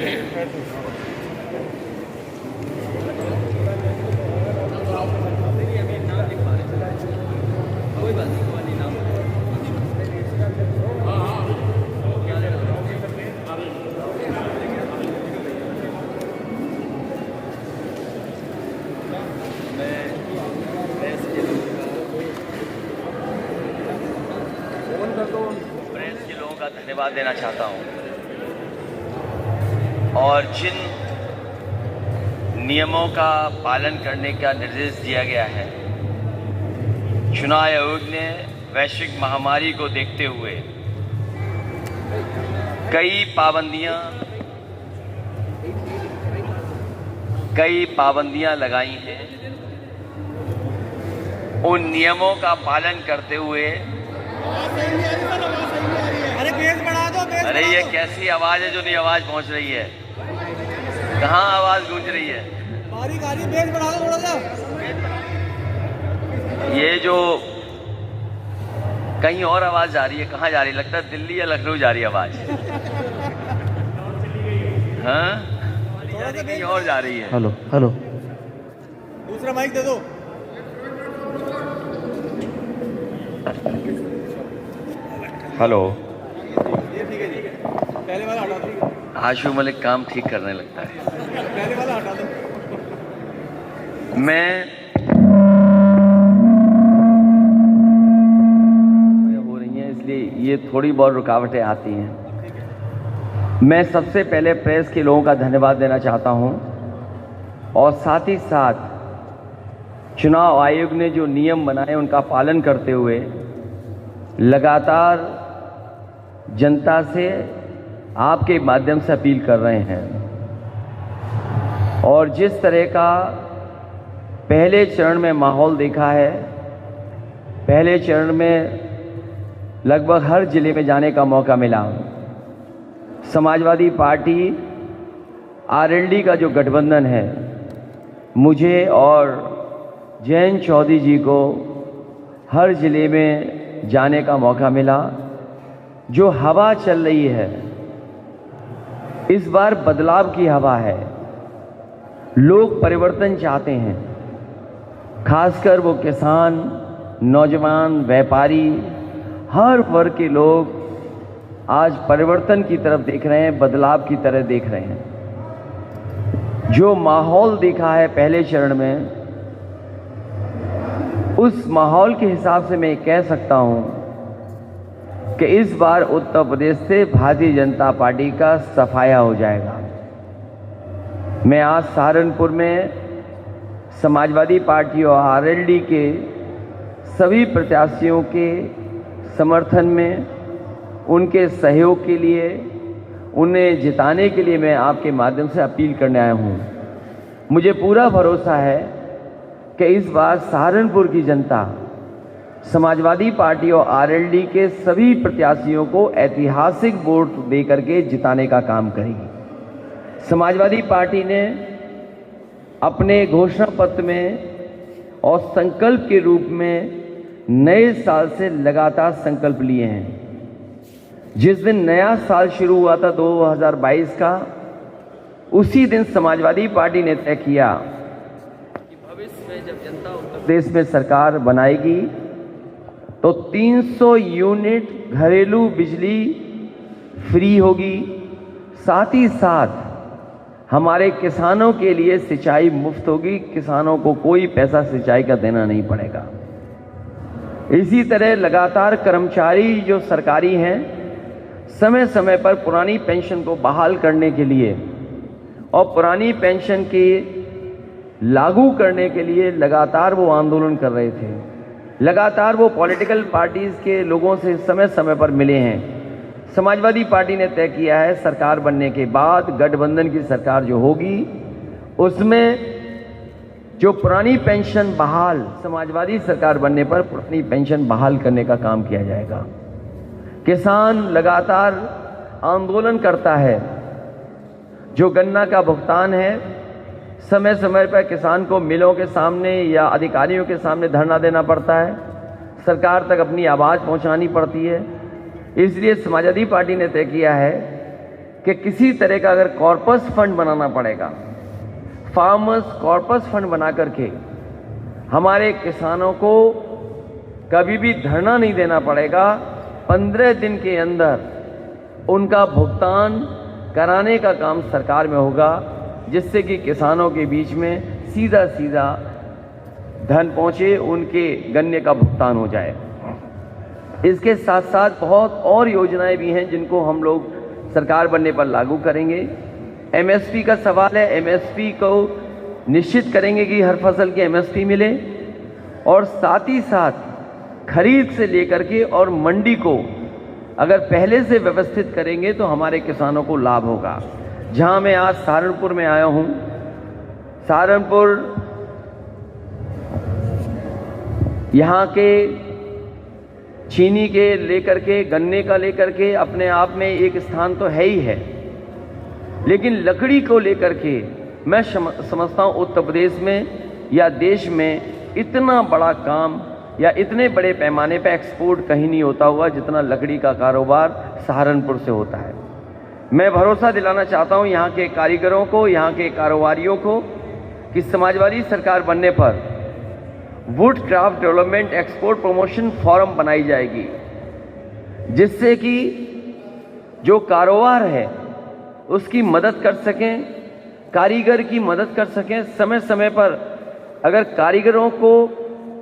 Press के लोगों का धन्यवाद देना चाहता हूं और जिन नियमों का पालन करने का निर्देश दिया गया है, चुनाव आयोग ने वैश्विक महामारी को देखते हुए कई पाबंदियां लगाई हैं। उन नियमों का पालन करते हुए अरे ये कैसी आवाज है जो नहीं आवाज पहुंच रही है? कहाँ आवाज गूंज रही है? ये जो कहीं और आवाज जा रही है, कहाँ जा रही है? लगता है दिल्ली या लखनऊ जा रही है आवाज। हाँ, कहीं और जा रही है। हेलो हेलो, दूसरा माइक दे दो। हेलो, ये ठीक है जी, पहले वाला हटा दो। आशु मलिक काम ठीक करने लगता है। पहले वाला हटा दो। मैं हो रही हैं, इसलिए ये थोड़ी बहुत रुकावटें आती हैं। मैं सबसे पहले प्रेस के लोगों का धन्यवाद देना चाहता हूं और साथ ही साथ चुनाव आयोग ने जो नियम बनाए उनका पालन करते हुए लगातार जनता से आपके माध्यम से अपील कर रहे हैं। और जिस तरह का पहले चरण में माहौल देखा है, पहले चरण में लगभग हर जिले में जाने का मौका मिला। समाजवादी पार्टी आरएलडी का जो गठबंधन है, मुझे और जयंत चौधरी जी को हर जिले में जाने का मौका मिला। जो हवा चल रही है इस बार बदलाव की हवा है। लोग परिवर्तन चाहते हैं, खासकर वो किसान, नौजवान, व्यापारी, हर वर्ग के लोग आज परिवर्तन की तरफ देख रहे हैं, बदलाव की तरह देख रहे हैं। जो माहौल देखा है पहले चरण में, उस माहौल के हिसाब से मैं कह सकता हूं कि इस बार उत्तर प्रदेश से भारतीय जनता पार्टी का सफाया हो जाएगा। मैं आज सहारनपुर में समाजवादी पार्टी और आरएलडी के सभी प्रत्याशियों के समर्थन में, उनके सहयोग के लिए, उन्हें जिताने के लिए मैं आपके माध्यम से अपील करने आया हूं। मुझे पूरा भरोसा है कि इस बार सहारनपुर की जनता समाजवादी पार्टी और आरएलडी के सभी प्रत्याशियों को ऐतिहासिक वोट देकर के जिताने का काम करेगी। समाजवादी पार्टी ने अपने घोषणा पत्र में और संकल्प के रूप में नए साल से लगातार संकल्प लिए हैं। जिस दिन नया साल शुरू हुआ था 2022 का, उसी दिन समाजवादी पार्टी ने तय किया कि भविष्य में जब जनता उत्तर प्रदेश में सरकार बनाएगी तो 300 यूनिट घरेलू बिजली फ्री होगी। साथ ही साथ हमारे किसानों के लिए सिंचाई मुफ्त होगी। किसानों को कोई पैसा सिंचाई का देना नहीं पड़ेगा। इसी तरह लगातार कर्मचारी जो सरकारी हैं, समय समय पर पुरानी पेंशन को बहाल करने के लिए और पुरानी पेंशन के लागू करने के लिए लगातार वो आंदोलन कर रहे थे। लगातार वो पॉलिटिकल पार्टीज के लोगों से समय समय पर मिले हैं। समाजवादी पार्टी ने तय किया है सरकार बनने के बाद गठबंधन की सरकार जो होगी उसमें जो पुरानी पेंशन बहाल, समाजवादी सरकार बनने पर पुरानी पेंशन बहाल करने का काम किया जाएगा। किसान लगातार आंदोलन करता है। जो गन्ना का भुगतान है, समय समय पर किसान को मिलों के सामने या अधिकारियों के सामने धरना देना पड़ता है, सरकार तक अपनी आवाज़ पहुंचानी पड़ती है। इसलिए समाजवादी पार्टी ने तय किया है कि किसी तरह का अगर कॉर्पस फंड बनाना पड़ेगा, फार्मर्स कॉर्पस फंड बना करके हमारे किसानों को कभी भी धरना नहीं देना पड़ेगा, 15 दिन के अंदर उनका भुगतान कराने का काम सरकार में होगा, जिससे कि किसानों के बीच में सीधा सीधा धन पहुंचे, उनके गन्ने का भुगतान हो जाए। इसके साथ साथ बहुत और योजनाएं भी हैं जिनको हम लोग सरकार बनने पर लागू करेंगे। एमएसपी का सवाल है, एमएसपी को निश्चित करेंगे कि हर फसल की एमएसपी मिले, और साथ ही साथ खरीद से लेकर के और मंडी को अगर पहले से व्यवस्थित करेंगे तो हमारे किसानों को लाभ होगा। जहां मैं आज सहारनपुर में आया हूं, सहारनपुर यहाँ के चीनी के लेकर के, गन्ने का लेकर के अपने आप में एक स्थान तो है ही है, लेकिन लकड़ी को लेकर के मैं समझता हूँ उत्तर प्रदेश में या देश में इतना बड़ा काम या इतने बड़े पैमाने पर एक्सपोर्ट कहीं नहीं होता हुआ जितना लकड़ी का कारोबार सहारनपुर से होता है। मैं भरोसा दिलाना चाहता हूँ यहाँ के कारीगरों को, यहाँ के कारोबारियों को कि समाजवादी सरकार बनने पर would craft development export promotion forum बनाई जाएगी, जिससे कि जो कारोबार है उसकी मदद कर सकें, कारीगर की मदद कर सकें। समय समय पर अगर कारीगरों को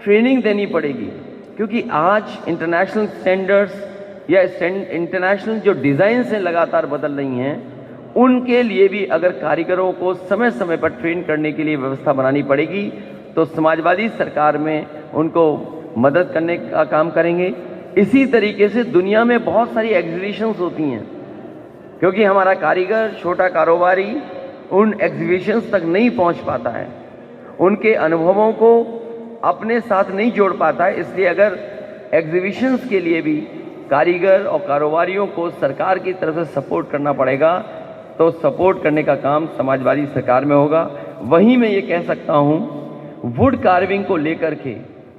ट्रेनिंग देनी पड़ेगी, क्योंकि आज इंटरनेशनल स्टैंडर्ड्स या इंटरनेशनल जो डिज़ाइंस हैं लगातार बदल रही हैं, उनके लिए भी अगर कारीगरों को समय समय पर ट्रेन करने के लिए व्यवस्था बनानी पड़ेगी तो समाजवादी सरकार में उनको मदद करने का काम करेंगे। इसी तरीके से दुनिया में बहुत सारी एग्जीबिशंस होती हैं, क्योंकि हमारा कारीगर, छोटा कारोबारी उन एग्जीबिशंस तक नहीं पहुंच पाता है, उनके अनुभवों को अपने साथ नहीं जोड़ पाता है। इसलिए अगर एग्जीबिशंस के लिए भी कारीगर और कारोबारियों को सरकार की तरफ से सपोर्ट करना पड़ेगा, तो सपोर्ट करने का काम समाजवादी सरकार में होगा। वहीं मैं ये कह सकता हूँ, वुड कार्विंग को लेकर के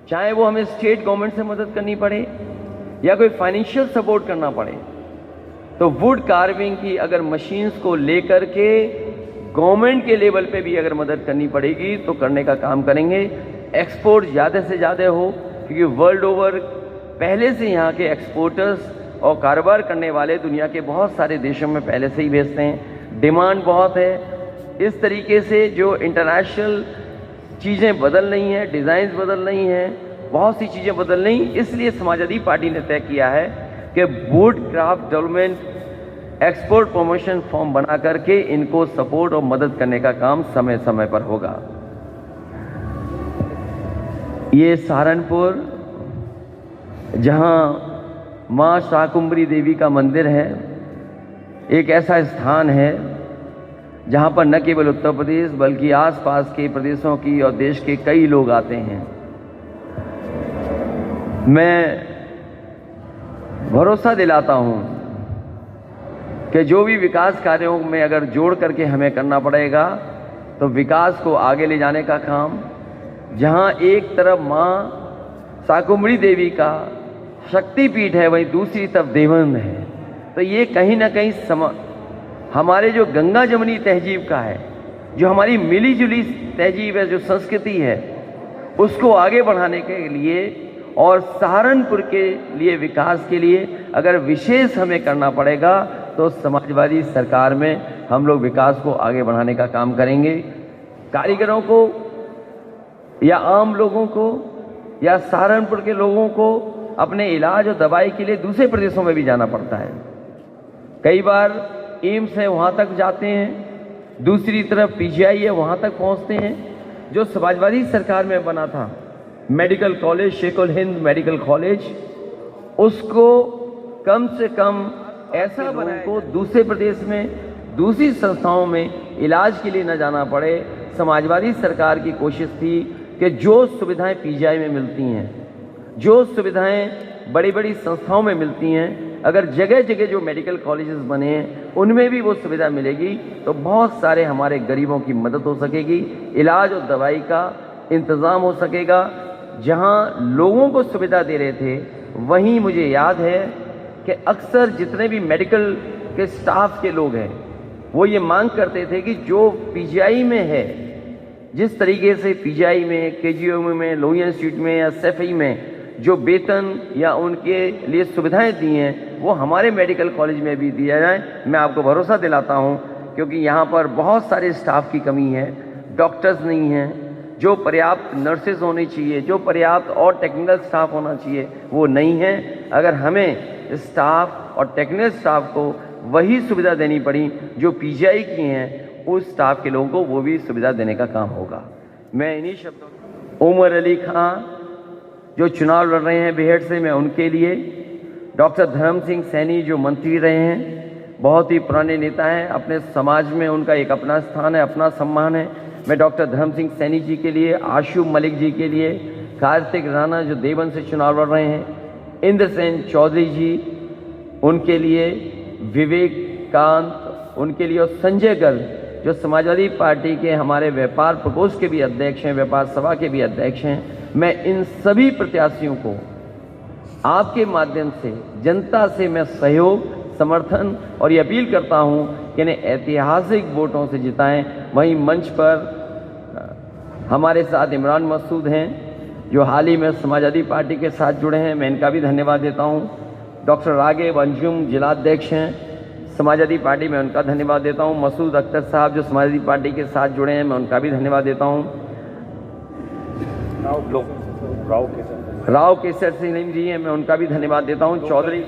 चाहे वो हमें स्टेट गवर्नमेंट से मदद करनी पड़े या कोई फाइनेंशियल सपोर्ट करना पड़े, तो वुड कार्विंग की अगर मशीन्स को लेकर के गवर्नमेंट के लेवल पे भी अगर मदद करनी पड़ेगी तो करने का काम करेंगे। एक्सपोर्ट ज़्यादा से ज़्यादा हो, क्योंकि वर्ल्ड ओवर पहले से यहाँ के एक्सपोर्टर्स और कारोबार करने वाले दुनिया के बहुत सारे देशों में पहले से ही भेजते हैं। डिमांड बहुत है। इस तरीके से जो इंटरनेशनल चीज़ें बदल रही हैं, डिज़ाइंस बदल रही हैं, बहुत सी चीज़ें बदल रही, इसलिए समाजवादी पार्टी ने तय किया है कि would craft development export promotion form बना करके इनको सपोर्ट और मदद करने का काम समय समय पर होगा। ये सहारनपुर जहां मां शाकुंभरी देवी का मंदिर है, एक ऐसा स्थान है जहां पर न केवल उत्तर प्रदेश बल्कि आसपास के प्रदेशों की और देश के कई लोग आते हैं। मैं भरोसा दिलाता हूं कि जो भी विकास कार्यों में अगर जोड़ करके हमें करना पड़ेगा तो विकास को आगे ले जाने का काम, जहां एक तरफ मां शाकुंभरी देवी का शक्तिपीठ है, वहीं दूसरी तरफ देवबंद है, तो ये कहीं ना कहीं हमारे जो गंगा जमुनी तहजीब का है, जो हमारी मिली जुली तहजीब है, जो संस्कृति है, उसको आगे बढ़ाने के लिए और सहारनपुर के लिए विकास के लिए अगर विशेष हमें करना पड़ेगा तो समाजवादी सरकार में हम लोग विकास को आगे बढ़ाने का काम करेंगे। कारीगरों को या आम लोगों को या सहारनपुर के लोगों को अपने इलाज और दवाई के लिए दूसरे प्रदेशों में भी जाना पड़ता है। कई बार एम्स है, वहाँ तक जाते हैं, दूसरी तरफ पीजीआई है, वहाँ तक पहुँचते हैं। जो समाजवादी सरकार में बना था medical college, Sheikh ul Hind medical college, उसको कम से कम ऐसा बनाया को दूसरे प्रदेश में दूसरी संस्थाओं में इलाज के लिए न जाना पड़े। समाजवादी सरकार की कोशिश थी कि जो सुविधाएं पीजीआई में मिलती हैं, जो सुविधाएं बड़ी बड़ी संस्थाओं में मिलती हैं, अगर जगह जगह जो मेडिकल कॉलेजेस बने हैं उनमें भी वो सुविधा मिलेगी तो बहुत सारे हमारे गरीबों की मदद हो सकेगी, इलाज और दवाई का इंतज़ाम हो सकेगा। जहां लोगों को सुविधा दे रहे थे, वहीं मुझे याद है कि अक्सर जितने भी मेडिकल के स्टाफ के लोग हैं, वो ये मांग करते थे कि जो पीजीआई में है, जिस तरीके से पीजीआई में, केजीएमयू में, लोहिया इंस्टीट्यूट में या सैफई में जो वेतन या उनके लिए सुविधाएं दी हैं, वो हमारे मेडिकल कॉलेज में भी दिया जाए। मैं आपको भरोसा दिलाता हूं, क्योंकि यहाँ पर बहुत सारे स्टाफ की कमी है, डॉक्टर्स नहीं हैं, जो पर्याप्त नर्सेज होनी चाहिए, जो पर्याप्त और टेक्निकल स्टाफ होना चाहिए, वो नहीं है। अगर हमें स्टाफ और टेक्निकल स्टाफ को वही सुविधा देनी पड़ी जो पीजीआई की हैं, उस स्टाफ के लोगों को वो भी सुविधा देने का काम होगा। मैं इन्हीं शब्दों, उमर अली खां जो चुनाव लड़ रहे हैं बेहट से, मैं उनके लिए, डॉक्टर धर्म सिंह सैनी जो मंत्री रहे हैं, बहुत ही पुराने नेता हैं, अपने समाज में उनका एक अपना स्थान है, अपना सम्मान है। मैं डॉक्टर धर्म सिंह सैनी जी के लिए, आशु मलिक जी के लिए, कार्तिक राणा जो देवबंद से चुनाव लड़ रहे हैं, इंद्र सेन चौधरी जी उनके लिए, विवेकांत उनके लिए, और संजय गर्ग जो समाजवादी पार्टी के हमारे व्यापार प्रकोष्ठ के भी अध्यक्ष हैं, व्यापार सभा के भी अध्यक्ष हैं। मैं इन सभी प्रत्याशियों को आपके माध्यम से, जनता से मैं सहयोग, समर्थन और ये अपील करता हूं कि इन्हें ऐतिहासिक वोटों से जिताएं। वहीं मंच पर हमारे साथ इमरान मसूद हैं जो हाल ही में समाजवादी पार्टी के साथ जुड़े हैं, मैं इनका भी धन्यवाद देता हूं। डॉक्टर रागिब अंजुम जिलाध्यक्ष हैं समाजवादी पार्टी, में उनका धन्यवाद देता हूं। मसूद अख्तर साहब जो समाजवादी पार्टी के साथ जुड़े हैं, मैं उनका भी धन्यवाद देता हूं। राव केसर सिंह जी हैं, मैं उनका भी धन्यवाद देता हूं। चौधरी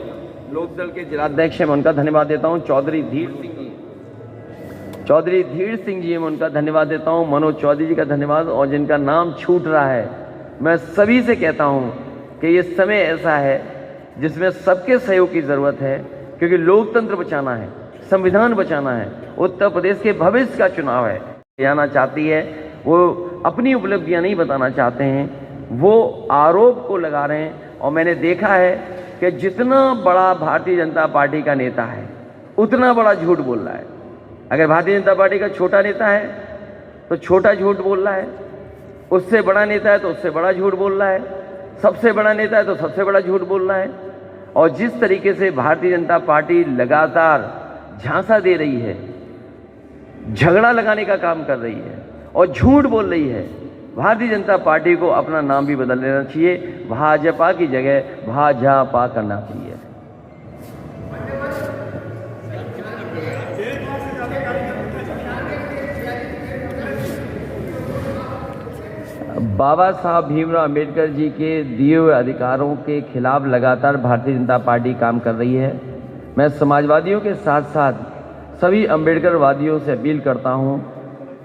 लोकदल के जिलाध्यक्ष हैं, मैं उनका धन्यवाद देता हूं। चौधरी धीर सिंह जी हैं, मैं उनका धन्यवाद देता हूं। मनोज चौधरी जी का धन्यवाद। और जिनका नाम छूट रहा है, मैं सभी से कहता हूं कि ये समय ऐसा है जिसमें सबके सहयोग की जरूरत है, क्योंकि लोकतंत्र बचाना है, संविधान बचाना है, उत्तर प्रदेश के भविष्य का चुनाव है। जाना चाहती है, वो अपनी उपलब्धियां नहीं बताना चाहते हैं, वो आरोप को लगा रहे हैं। और मैंने देखा है कि जितना बड़ा भारतीय जनता पार्टी का नेता है, उतना बड़ा झूठ बोल रहा है। अगर भारतीय जनता पार्टी का छोटा नेता है तो छोटा झूठ बोल रहा है, उससे बड़ा नेता है तो उससे बड़ा झूठ बोल रहा है, सबसे बड़ा नेता है तो सबसे बड़ा झूठ बोल रहा है। और जिस तरीके से भारतीय जनता पार्टी लगातार झांसा दे रही है, झगड़ा लगाने का काम कर रही है और झूठ बोल रही है, भारतीय जनता पार्टी को अपना नाम भी बदल लेना चाहिए, भाजपा की जगह भाजपा करना चाहिए। बाबा साहब भीमराव अंबेडकर जी के दिए हुए अधिकारों के खिलाफ लगातार भारतीय जनता पार्टी काम कर रही है। मैं समाजवादियों के साथ साथ सभी अंबेडकरवादियों से अपील करता हूं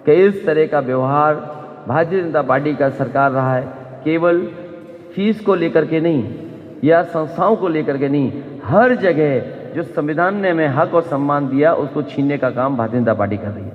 कि इस तरह का व्यवहार भारतीय जनता पार्टी का सरकार रहा है, केवल फीस को लेकर के नहीं या संस्थाओं को लेकर के नहीं, हर जगह जो संविधान ने हमें हक और सम्मान दिया उसको छीनने का काम भारतीय जनता पार्टी कर रही है।